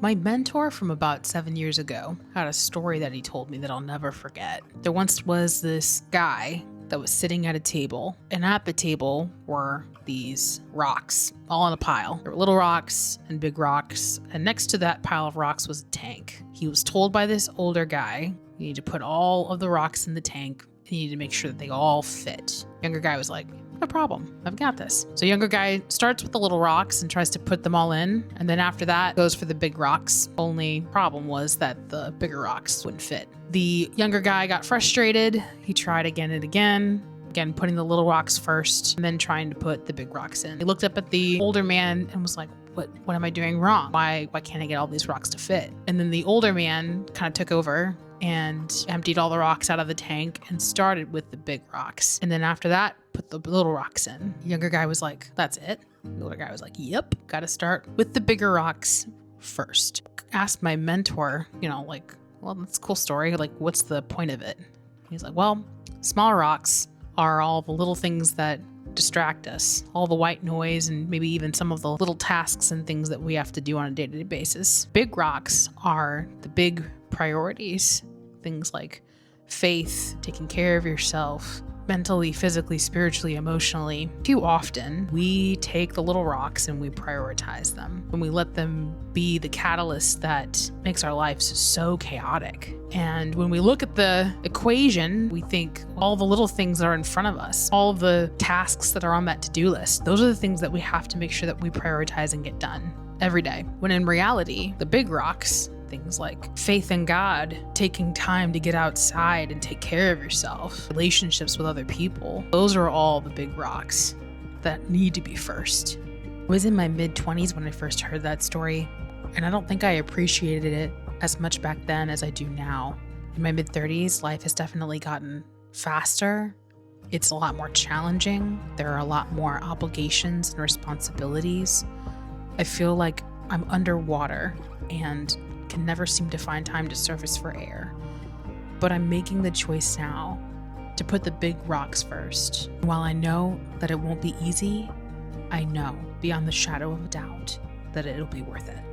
My mentor from about 7 years ago had a story that he told me that I'll never forget. There once was this guy that was sitting at a table, and at the table were these rocks all in a pile. There were little rocks and big rocks, and next to that pile of rocks was a tank. He was told by this older guy, you need to put all of the rocks in the tank, and you need to make sure that they all fit. Younger guy was like, no problem, I've got this. So younger guy starts with the little rocks and tries to put them all in, and then after that goes for the big rocks. Only problem was that the bigger rocks wouldn't fit. The younger guy got frustrated. He tried again and again, putting the little rocks first and then trying to put the big rocks in. He looked up at the older man and was like, what am I doing wrong? Why can't I get all these rocks to fit? And then the older man kind of took over and emptied all the rocks out of the tank and started with the big rocks. And then after that, put the little rocks in. The younger guy was like, that's it? The older guy was like, yep, got to start with the bigger rocks first. Asked my mentor, well, that's a cool story. Like, what's the point of it? He's like, well, small rocks are all the little things that distract us, all the white noise and maybe even some of the little tasks and things that we have to do on a day-to-day basis. Big rocks are the big priorities, things like faith, taking care of yourself, mentally, physically, spiritually, emotionally. Too often, we take the little rocks and we prioritize them, and we let them be the catalyst that makes our lives so chaotic. And when we look at the equation, we think all the little things that are in front of us, all of the tasks that are on that to-do list, those are the things that we have to make sure that we prioritize and get done every day. When in reality, the big rocks, things like faith in God, taking time to get outside and take care of yourself, relationships with other people, those are all the big rocks that need to be first. I was in my mid-20s when I first heard that story, and I don't think I appreciated it as much back then as I do now. In my mid-30s, life has definitely gotten faster. It's a lot more challenging. There are a lot more obligations and responsibilities. I feel like I'm underwater and can never seem to find time to surface for air. But I'm making the choice now to put the big rocks first. While I know that it won't be easy, I know beyond the shadow of a doubt that it'll be worth it.